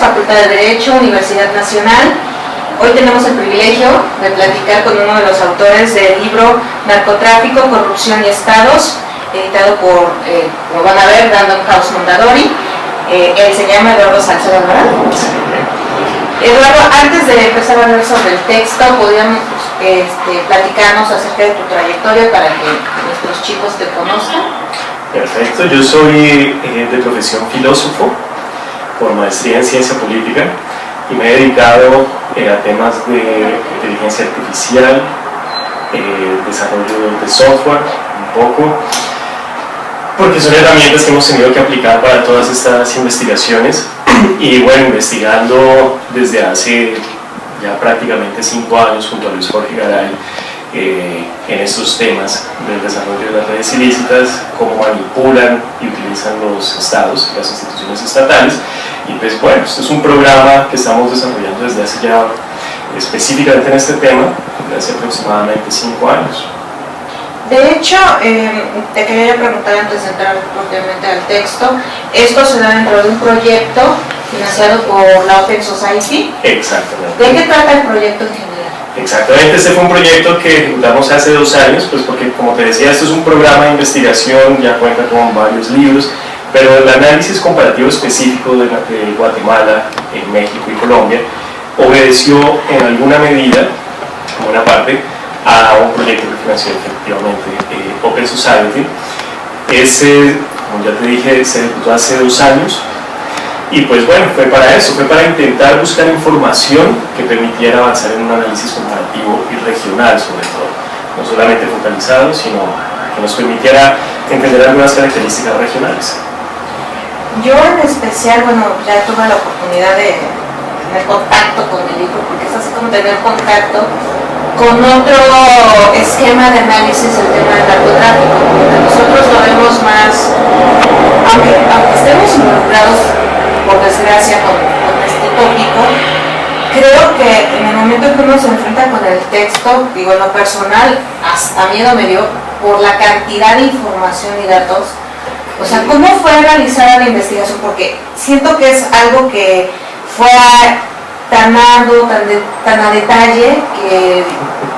Facultad de Derecho, Universidad Nacional. Hoy tenemos el privilegio de platicar con uno de los autores del libro Narcotráfico, Corrupción y Estados, editado por, como van a ver, Random House Mondadori. Él se llama Eduardo Salcedo, ¿verdad? Eduardo, antes de empezar a hablar sobre el texto, podríamos platicarnos acerca de tu trayectoria para que nuestros chicos te conozcan. Perfecto, yo soy de profesión filósofo, por maestría en ciencia política, y me he dedicado a temas de inteligencia artificial, desarrollo de software, un poco, porque son herramientas que hemos tenido que aplicar para todas estas investigaciones. Y bueno, investigando desde hace ya prácticamente 5 años junto a Luis Jorge Garay en estos temas del desarrollo de las redes ilícitas, cómo manipulan y utilizan los estados, las instituciones estatales. Y pues bueno, este es un programa que estamos desarrollando desde hace ya, específicamente en este tema, desde hace aproximadamente 5 años. De hecho, te quería preguntar antes de entrar propiamente al texto, esto se da dentro de un proyecto financiado por la Open Society. Exactamente. ¿De qué trata el proyecto en general? Exactamente, este fue un proyecto que ejecutamos hace 2 años, pues porque como te decía, esto es un programa de investigación, ya cuenta con varios libros, pero el análisis comparativo específico de Guatemala, en México y Colombia obedeció en alguna medida, como una parte, a un proyecto que financió efectivamente Open Society. Ese, como ya te dije, se ejecutó hace 2 años y pues bueno, fue para eso, fue para intentar buscar información que permitiera avanzar en un análisis comparativo y regional sobre todo, no solamente focalizado, sino que nos permitiera entender algunas características regionales. Yo en especial, bueno, ya tuve la oportunidad de tener contacto con el libro, porque es así como tener contacto con otro esquema de análisis del tema del narcotráfico. Nosotros lo vemos más, aunque estemos involucrados, por desgracia, con este tópico, creo que en el momento en que uno se enfrenta con el texto, digo, en lo personal, hasta miedo me dio por la cantidad de información y datos. O sea, ¿cómo fue realizada la investigación? Porque siento que es algo que fue tan arduo, tan a detalle, que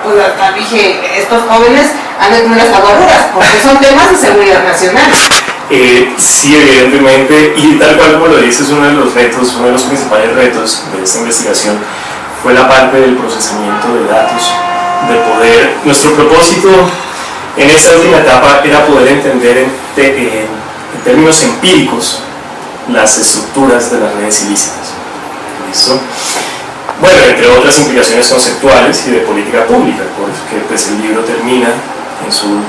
pues hasta dije, estos jóvenes han de tener las aguaduras, porque son temas de seguridad nacional. Sí, evidentemente, y tal cual como lo dices, uno de los retos, uno de los principales retos de esta investigación fue la parte del procesamiento de datos, de poder, nuestro propósito en esta última etapa era poder entender en términos empíricos las estructuras de las redes ilícitas. ¿Listo? Bueno, entre otras implicaciones conceptuales y de política pública, porque pues, el libro termina,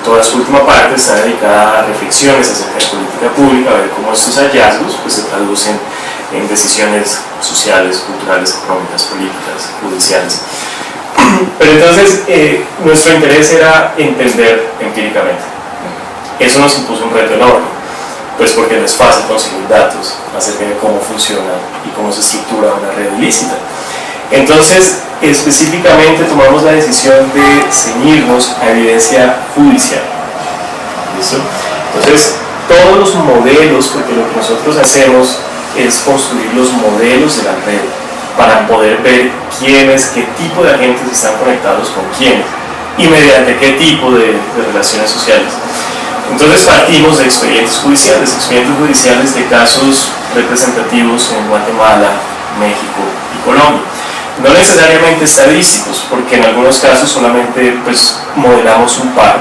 toda su última parte está dedicada a reflexiones acerca de política pública, a ver cómo estos hallazgos pues, se traducen en decisiones sociales, culturales, económicas, políticas, judiciales. Pero entonces, nuestro interés era entender empíricamente. Eso nos impuso un reto enorme, pues porque no es fácil conseguir datos acerca de cómo funciona y cómo se estructura una red ilícita. Entonces, específicamente tomamos la decisión de ceñirnos a evidencia judicial. ¿Listo? Entonces, todos los modelos, porque lo que nosotros hacemos es construir los modelos de la red para poder ver quiénes, qué tipo de agentes están conectados con quiénes y mediante qué tipo de relaciones sociales. Entonces partimos de expedientes judiciales de casos representativos en Guatemala, México y Colombia. No necesariamente estadísticos, porque en algunos casos solamente pues, modelamos un par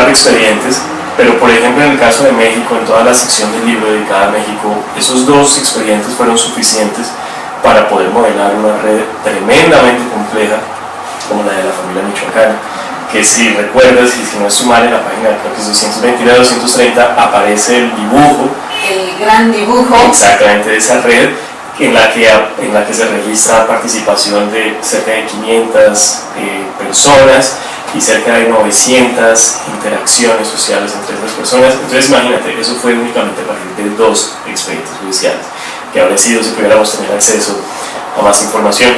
de expedientes, pero por ejemplo en el caso de México, en toda la sección del libro dedicada a México, esos 2 expedientes fueron suficientes para poder modelar una red tremendamente compleja como la de la familia michoacana, que si recuerdas, y si no es sumar en la página creo que es 229-230, aparece el dibujo, el gran dibujo exactamente de esa red, en la que se registra participación de cerca de 500 personas y cerca de 900 interacciones sociales entre esas personas. Entonces imagínate, eso fue únicamente a partir de 2 expedientes judiciales, que habría sido si pudiéramos tener acceso a más información.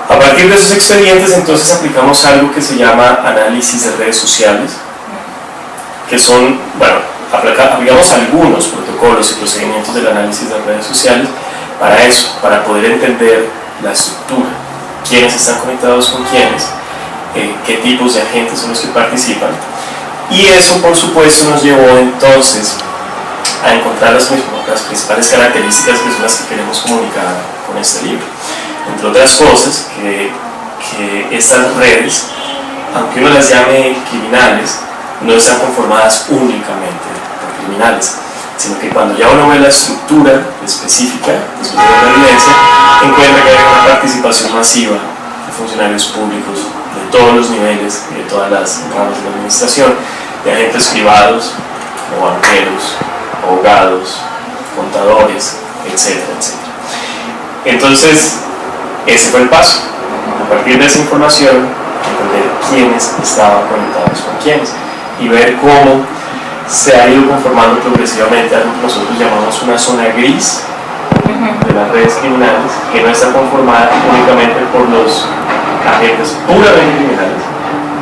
A partir de esos expedientes entonces aplicamos algo que se llama análisis de redes sociales, que son, bueno, aplicamos algunos protocolos y procedimientos del análisis de redes sociales, para eso, para poder entender la estructura, quiénes están conectados con quiénes, qué tipos de agentes son los que participan. Y eso, por supuesto, nos llevó entonces a encontrar las principales características que son las que queremos comunicar con este libro. Entre otras cosas, que estas redes, aunque uno las llame criminales, no están conformadas únicamente por criminales, sino que cuando ya uno ve la estructura específica después de la evidencia, encuentra que hay una participación masiva de funcionarios públicos de todos los niveles y de todas las ramas de la administración, de agentes privados, como banqueros, abogados, contadores, etcétera, etcétera. Entonces, ese fue el paso. A partir de esa información, entender quiénes estaban conectados con quiénes y ver cómo se ha ido conformando progresivamente algo que nosotros llamamos una zona gris de las redes criminales, que no está conformada únicamente por los agentes puramente criminales,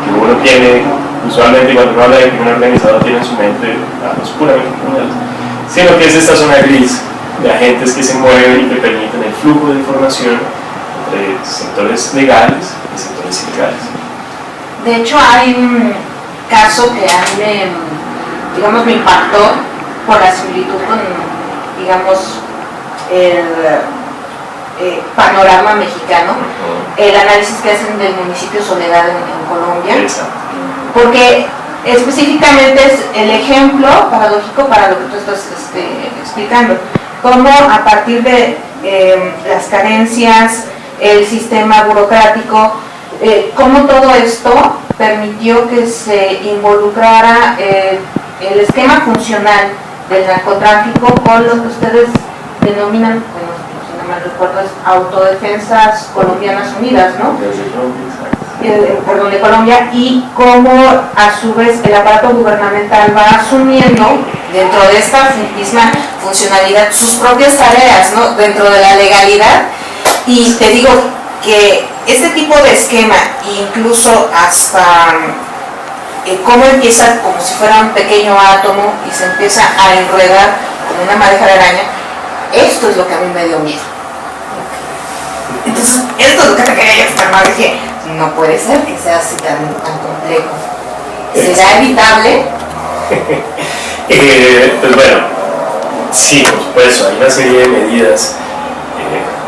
que uno tiene, usualmente cuando uno habla de crimen organizado, tiene en su mente a los puramente criminales, sino que es esta zona gris de agentes que se mueven y que permiten el flujo de información entre sectores legales y sectores ilegales. De hecho, hay un caso que a mí me impactó por la similitud con, digamos, el panorama mexicano, el análisis que hacen del municipio Soledad en Colombia. Exacto. Porque específicamente es el ejemplo paradójico para lo que tú estás explicando, cómo a partir de las carencias, el sistema burocrático, cómo todo esto permitió que se involucrara el esquema funcional del narcotráfico con lo que ustedes denominan, bueno, si no mal recuerdo, es Autodefensas Colombianas Unidas, ¿no? Perdón, de Colombia, y cómo a su vez el aparato gubernamental va asumiendo dentro de esta misma funcionalidad sus propias tareas, ¿no? Dentro de la legalidad. Y te digo que este tipo de esquema, incluso hasta cómo empieza como si fuera un pequeño átomo y se empieza a enredar como una madeja de araña, esto es lo que a mí me dio miedo. Entonces, esto es lo que te quería externar. Dije, no puede ser que sea así tan complejo. ¿Será evitable? Pues bueno, sí, por supuesto, hay una serie de medidas,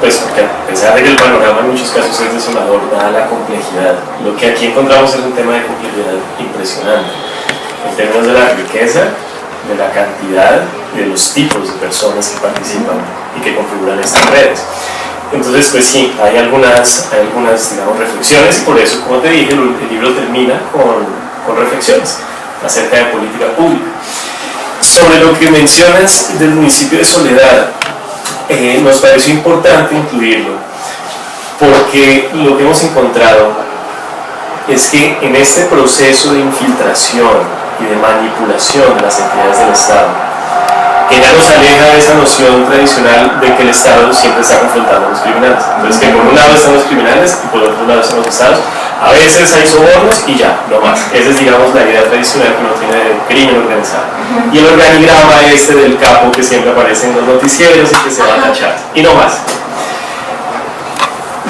pues porque a pesar de que el panorama en muchos casos es desolador, dada la complejidad, lo que aquí encontramos es un tema de complejidad impresionante, en términos de la riqueza, de la cantidad, de los tipos de personas que participan y que configuran estas redes. Entonces, pues sí, hay algunas digamos, reflexiones, y por eso, como te dije, el libro termina con reflexiones acerca de política pública. Sobre lo que mencionas del municipio de Soledad, nos pareció importante incluirlo, porque lo que hemos encontrado es que en este proceso de infiltración y de manipulación de las entidades del Estado, que ya nos aleja de esa noción tradicional de que el Estado siempre está confrontando a los criminales. Entonces, que por un lado están los criminales y por otro lado están los Estados. A veces hay sobornos y ya, no más. Esa es, digamos, la idea tradicional que uno tiene del crimen organizado. Y el organigrama este del capo que siempre aparece en los noticieros y que se va a tachar. Y no más.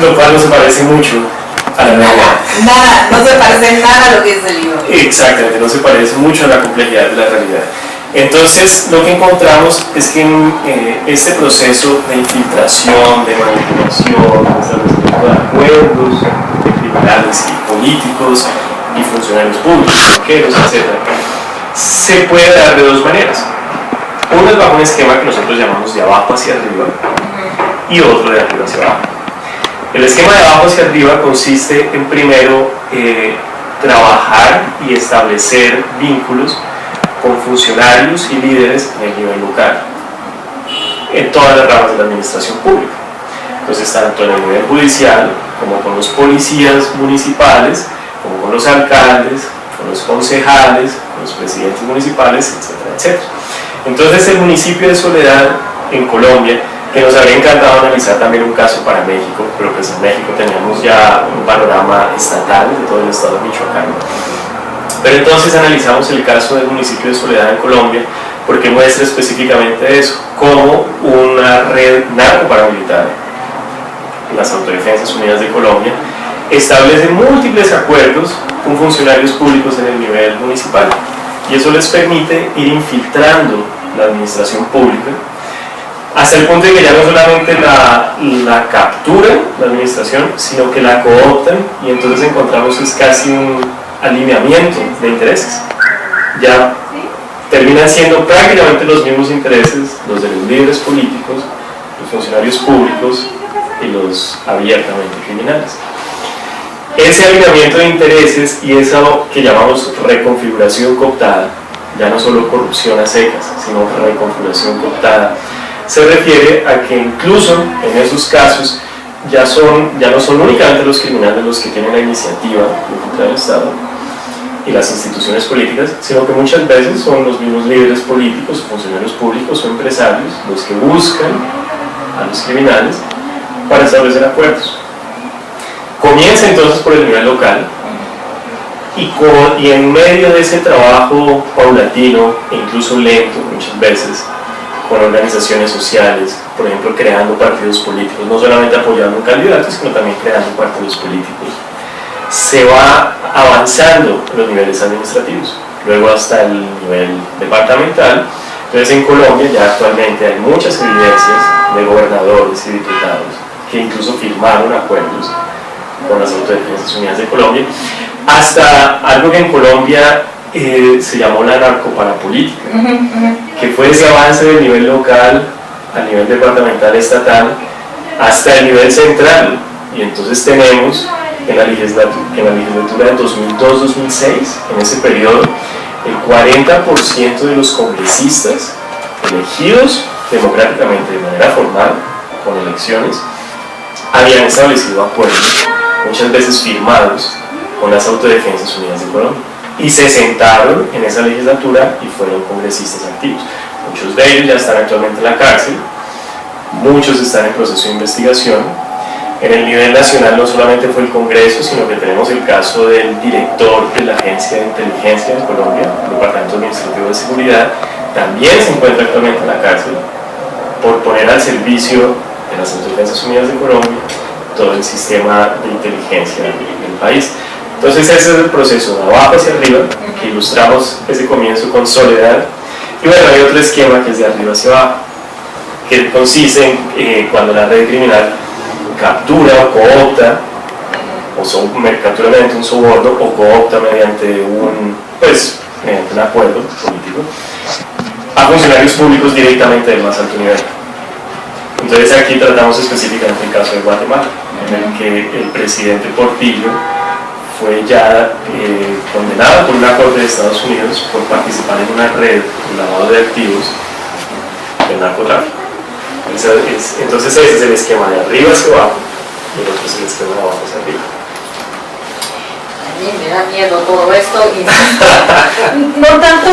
Lo cual no se parece mucho a la realidad. Nada, no se parece nada a lo que es el libro. Exactamente, no se parece mucho a la complejidad de la realidad. Entonces, lo que encontramos es que en este proceso de infiltración, de manipulación, de establecimiento de acuerdos de criminales y políticos y funcionarios públicos, banqueros, etc., se puede dar de dos maneras. Uno es bajo un esquema que nosotros llamamos de abajo hacia arriba y otro de arriba hacia abajo. El esquema de abajo hacia arriba consiste en primero trabajar y establecer vínculos con funcionarios y líderes en el nivel local, en todas las ramas de la administración pública. Entonces, tanto en el nivel judicial, como con los policías municipales, como con los alcaldes, con los concejales, con los presidentes municipales, etcétera, etcétera. Entonces, el municipio de Soledad, en Colombia, que nos habría encantado analizar también un caso para México, pero pues en México teníamos ya un panorama estatal de todo el estado de Michoacán. Pero entonces analizamos el caso del municipio de Soledad en Colombia, porque muestra específicamente eso, como una red narco-paramilitar, las Autodefensas Unidas de Colombia, establece múltiples acuerdos con funcionarios públicos en el nivel municipal, y eso les permite ir infiltrando la administración pública hasta el punto de que ya no solamente la capturan la administración, sino que la cooptan, y entonces encontramos es casi un alineamiento de intereses. Ya terminan siendo prácticamente los mismos intereses los de los líderes políticos, los funcionarios públicos y los abiertamente criminales. Ese alineamiento de intereses y eso que llamamos reconfiguración cooptada, ya no solo corrupción a secas, sino reconfiguración cooptada, se refiere a que incluso en esos casos ya no son únicamente los criminales los que tienen la iniciativa contra el Estado y las instituciones políticas, sino que muchas veces son los mismos líderes políticos, funcionarios públicos o empresarios los que buscan a los criminales para establecer acuerdos. Comienza entonces por el nivel local y en medio de ese trabajo paulatino e incluso lento muchas veces, con organizaciones sociales, por ejemplo creando partidos políticos, no solamente apoyando candidatos, sino también creando partidos políticos, se va avanzando en los niveles administrativos, luego hasta el nivel departamental. Entonces en Colombia ya actualmente hay muchas evidencias de gobernadores y diputados que incluso firmaron acuerdos con las Autodefensas Unidas de Colombia, hasta algo que en Colombia se llamó la narcoparapolítica, que fue ese avance del nivel local al nivel departamental, estatal, hasta el nivel central. Y entonces tenemos en la legislatura de 2002-2006, en ese periodo, el 40% de los congresistas elegidos democráticamente de manera formal, con elecciones, habían establecido acuerdos, muchas veces firmados, con las Autodefensas Unidas de Colombia, y se sentaron en esa legislatura y fueron congresistas activos. Muchos de ellos ya están actualmente en la cárcel, muchos están en proceso de investigación. En el nivel nacional no solamente fue el Congreso, sino que tenemos el caso del director de la Agencia de Inteligencia de Colombia, el Departamento Administrativo de Seguridad, también se encuentra actualmente en la cárcel por poner al servicio de las Autodefensas Unidas de Colombia todo el sistema de inteligencia del país. Entonces ese es el proceso de abajo hacia arriba, que ilustramos ese comienzo con Soledad. Y bueno, hay otro esquema que es de arriba hacia abajo, que consiste en cuando la red criminal captura o coopta, captura mediante un soborno o coopta mediante un acuerdo político, a funcionarios públicos directamente del más alto nivel. Entonces aquí tratamos específicamente el caso de Guatemala, en el que el presidente Portillo fue ya condenado por una corte de Estados Unidos por participar en una red de lavado de activos del narcotráfico. Entonces ese es el esquema de arriba hacia abajo y el otro es el esquema de abajo hacia arriba. A mí me da miedo todo esto y no tanto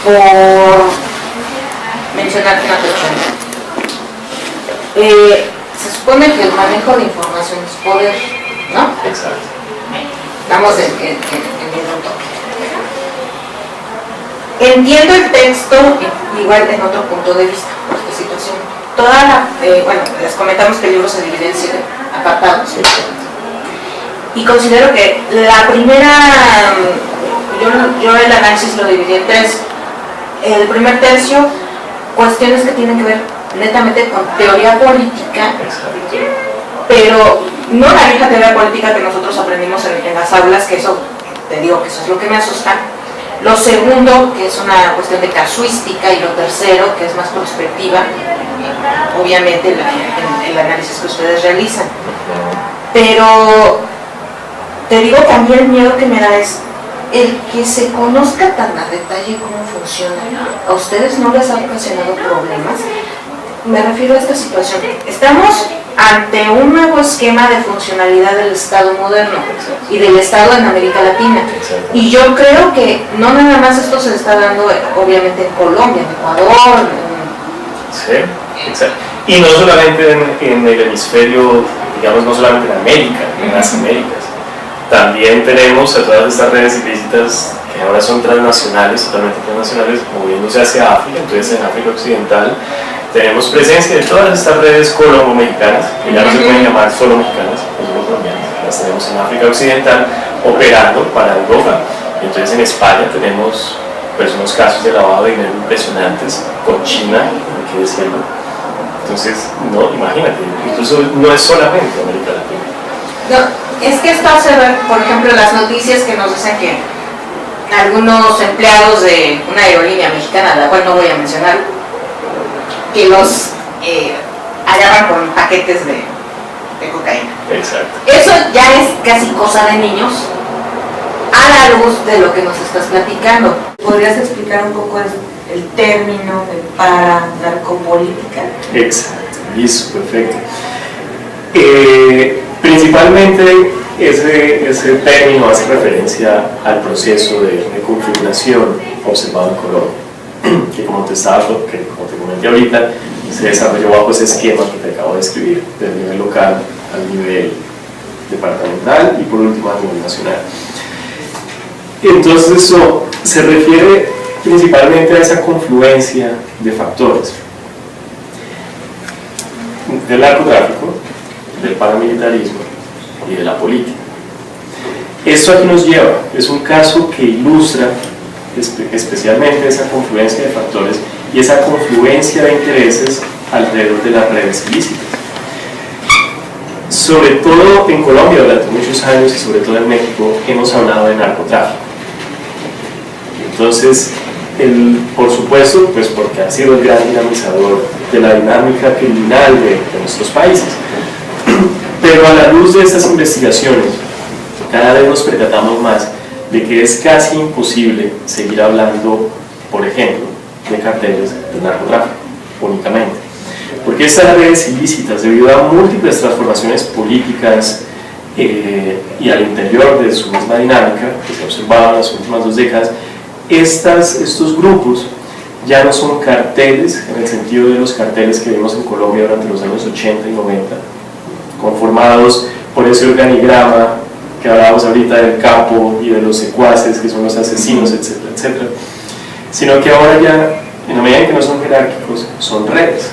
por mencionar una cuestión. Se supone que el manejo de información es poder, ¿no? Exacto. Estamos en el toque. Entiendo el texto igual en otro punto de vista por esta situación. Les comentamos que el libro se divide en 7 apartados. Y considero que la primera, yo el análisis lo dividí en 3. El primer tercio, cuestiones que tienen que ver netamente con teoría política, pero no la vieja teoría política que nosotros aprendimos en las aulas, que eso, te digo que eso es lo que me asusta. Lo segundo, que es una cuestión de casuística, y lo tercero, que es más prospectiva, obviamente el análisis que ustedes realizan. Pero te digo que a mí el miedo que me da es el que se conozca tan a detalle cómo funciona. ¿A ustedes no les ha ocasionado problemas? Me refiero a esta situación. Estamos ante un nuevo esquema de funcionalidad del Estado moderno y del Estado en América Latina. Y yo creo que no nada más esto se está dando, obviamente, en Colombia, en Ecuador. Sí, exacto. Y no solamente en el hemisferio, digamos, no solamente en América, en las Américas. También tenemos a todas estas redes ilícitas que ahora son transnacionales, totalmente transnacionales, moviéndose hacia África. Entonces en África Occidental tenemos presencia de todas estas redes colombo-mexicanas, que ya no se pueden llamar solo mexicanas, no solo colombianas, las tenemos en África Occidental operando para Europa. Entonces en España tenemos pues unos casos de lavado de dinero impresionantes, con China, hay que decirlo. Entonces, no, imagínate, incluso no es solamente América Latina. No, es que esto hace ver, por ejemplo, las noticias que nos dicen que algunos empleados de una aerolínea mexicana, la cual no voy a mencionar, que los agarran con paquetes de cocaína. Exacto. Eso ya es casi cosa de niños, a la luz de lo que nos estás platicando. ¿Podrías explicar un poco el término de paranarcopolítica? Exacto, listo, perfecto. Principalmente ese término hace referencia al proceso de reconfiguración observado en Colombia, que como te comenté ahorita, se desarrolló bajo ese esquema que te acabo de describir, del nivel local al nivel departamental y por último al nivel nacional. Entonces eso se refiere principalmente a esa confluencia de factores del narcotráfico, del paramilitarismo y de la política. Esto aquí nos lleva, es un caso que ilustra especialmente esa confluencia de factores y esa confluencia de intereses alrededor de las redes ilícitas. Sobre todo en Colombia durante muchos años y sobre todo en México hemos hablado de narcotráfico. Entonces, por supuesto, pues porque ha sido el gran dinamizador de la dinámica criminal de nuestros países. Pero a la luz de estas investigaciones, cada vez nos percatamos más de que es casi imposible seguir hablando, por ejemplo, de carteles de narcotráfico únicamente. Porque estas redes ilícitas, debido a múltiples transformaciones políticas y al interior de su misma dinámica, que se ha observado en las últimas 2 décadas, estos grupos ya no son carteles en el sentido de los carteles que vimos en Colombia durante los años 80 y 90, conformados por ese organigrama que hablábamos ahorita del capo y de los secuaces, que son los asesinos, etcétera, etcétera, sino que ahora ya, en la medida en que no son jerárquicos, son redes,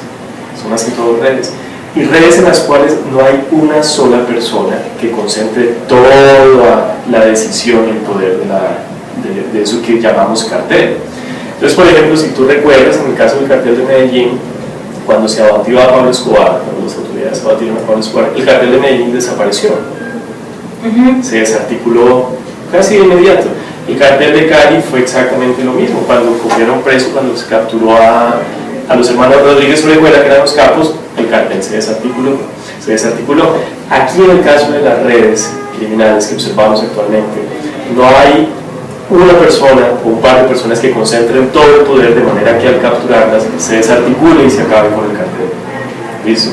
son más que todo redes, y redes en las cuales no hay una sola persona que concentre toda la decisión y el poder de eso que llamamos cartel. Entonces, por ejemplo, si tú recuerdas, en el caso del cartel de Medellín, cuando se abatió a Pablo Escobar, cuando las autoridades abatieron a Pablo Escobar, el cartel de Medellín desapareció. Se desarticuló casi de inmediato. El cartel de Cali fue exactamente lo mismo. Cuando cogieron preso, cuando se capturó a los hermanos Rodríguez Orejuela, que eran los capos, el cartel se desarticuló. Aquí, en el caso de las redes criminales que observamos actualmente, no hay una persona o un par de personas que concentren todo el poder de manera que al capturarlas se desarticule y se acabe con el cartel. ¿Listo?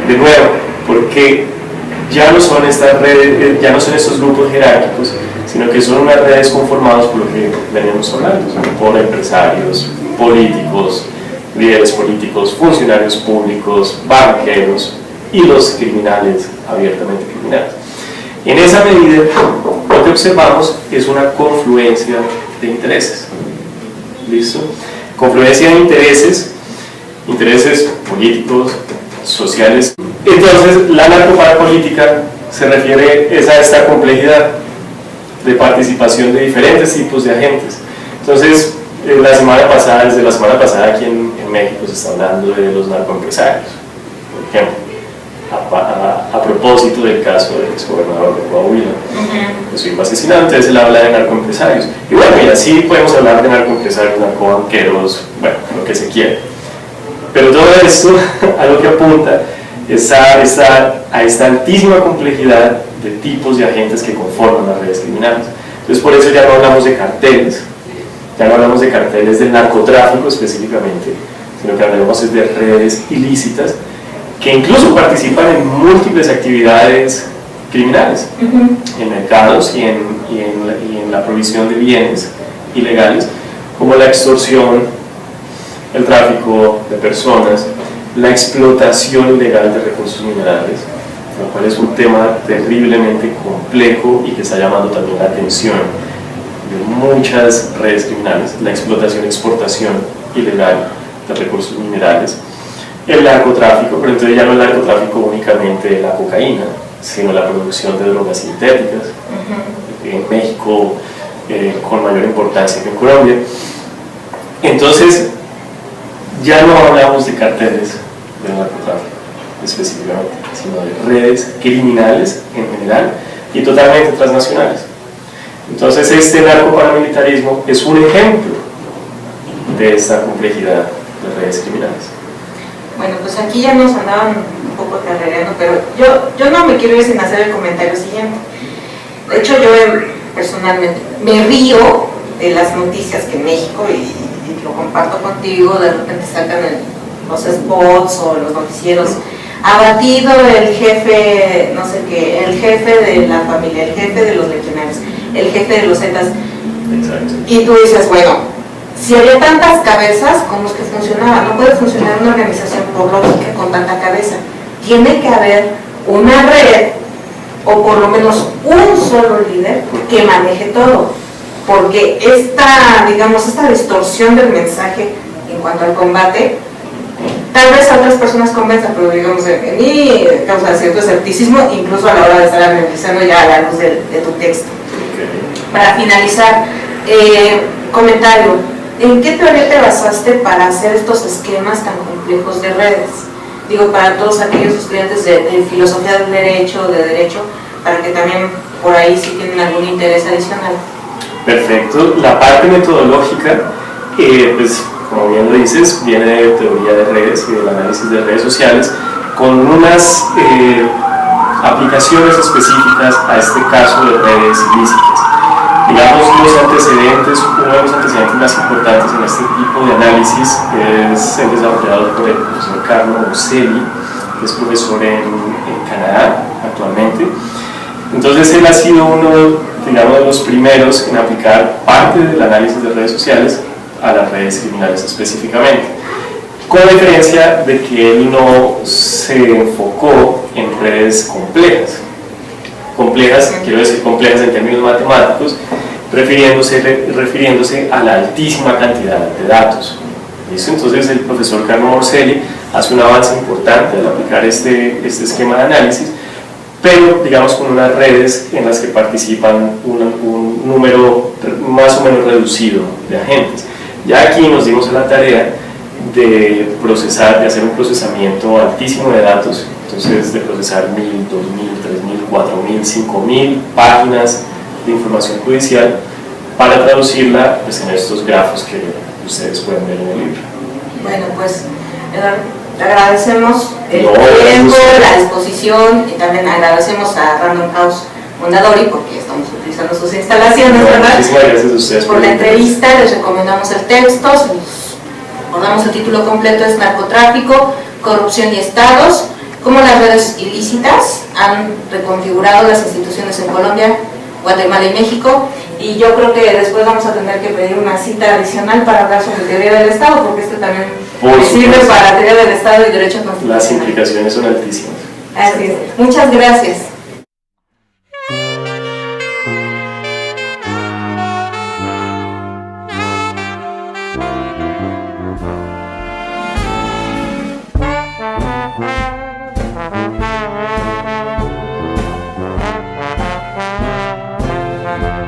De nuevo, porque ya no son estas redes, ya no son estos grupos jerárquicos, sino que son unas redes conformadas por lo que venimos hablando, por empresarios, políticos, líderes políticos, funcionarios públicos, banqueros y los criminales, abiertamente criminales. En esa medida, lo que observamos es una confluencia de intereses. ¿Listo? Confluencia de intereses políticos, sociales. Entonces, la narcoparapolítica se refiere a esta complejidad de participación de diferentes tipos de agentes. Entonces, desde la semana pasada aquí en México se está hablando de los narcoempresarios, por ejemplo. A propósito del caso del exgobernador de Coahuila, que fue asesinado, entonces él habla de narcoempresarios. Y bueno, y así podemos hablar de narcoempresarios, narcobanqueros, bueno, lo que se quiera. Pero todo esto a lo que apunta es a esta altísima complejidad de tipos de agentes que conforman las redes criminales. Entonces por eso ya no hablamos de carteles, del narcotráfico específicamente, sino que hablamos de redes ilícitas que incluso participan en múltiples actividades criminales, en mercados y en la provisión de bienes ilegales, como la extorsión, el tráfico de personas, la explotación ilegal de recursos minerales, lo cual es un tema terriblemente complejo y que está llamando también la atención de muchas redes criminales: la explotación y exportación ilegal de recursos minerales, el narcotráfico, pero entonces ya no el narcotráfico únicamente de la cocaína, sino la producción de drogas sintéticas, en México con mayor importancia que en Colombia. Entonces ya no hablamos de carteles del narcotráfico específicamente, sino de redes criminales en general y totalmente transnacionales. Entonces este narcoparamilitarismo es un ejemplo de esta complejidad de redes criminales. Bueno, pues aquí ya nos andaban un poco carrereando, pero yo no me quiero ir sin hacer el comentario siguiente. De hecho, yo personalmente me río de las noticias que en México, y lo comparto contigo, de repente sacan los spots o los noticieros: abatido el jefe, no sé qué, el jefe de la familia, el jefe de los legionarios, el jefe de los Zetas. Exacto. Y tú dices, bueno, si había tantas cabezas, ¿cómo es que funcionaba? No puede funcionar una organización por lógica con tanta cabeza. Tiene que haber una red, o por lo menos un solo líder que maneje todo, porque esta distorsión del mensaje en cuanto al combate, tal vez a otras personas convenzan, pero digamos, en mí causa cierto escepticismo, incluso a la hora de estar analizando ya a la luz de tu texto. Para finalizar, comentario: ¿en qué teoría te basaste para hacer estos esquemas tan complejos de redes? Digo, para todos aquellos estudiantes de filosofía del derecho, para que también por ahí sí tienen algún interés adicional. Perfecto. La parte metodológica, pues como bien lo dices, viene de teoría de redes y del análisis de redes sociales, con unas aplicaciones específicas a este caso de redes ilícitas. Digamos, uno de los antecedentes más importantes en este tipo de análisis es el desarrollado por el profesor Carlo Morselli, que es profesor en Canadá actualmente. Entonces él ha sido uno, digamos, de los primeros en aplicar parte del análisis de redes sociales a las redes criminales específicamente, con la diferencia de que él no se enfocó en redes complejas, quiero decir complejas en términos matemáticos, refiriéndose a la altísima cantidad de datos. ¿Listo? Entonces el profesor Carlo Morselli hace un avance importante al aplicar este esquema de análisis, pero digamos con unas redes en las que participan un número más o menos reducido de agentes. Ya aquí nos dimos a la tarea de hacer un procesamiento altísimo de datos, entonces de procesar 1000, 2000, 3000, 4000, 5000 páginas de información judicial para traducirla pues, en estos grafos que ustedes pueden ver en el libro. Bueno, pues te agradecemos el tiempo, la disposición, y también agradecemos a Random House Mondadori porque estamos utilizando sus instalaciones, ¿verdad? Muchísimas gracias a ustedes por la entrevista. Les recomendamos el texto, recordamos el título completo: es Narcotráfico, Corrupción y Estados, cómo las redes ilícitas han reconfigurado las instituciones en Colombia, Guatemala y México. Y yo creo que después vamos a tener que pedir una cita adicional para hablar sobre teoría del Estado, porque esto también sirve para teoría del Estado y derecho constitucional. Las implicaciones son altísimas. Así es. Muchas gracias.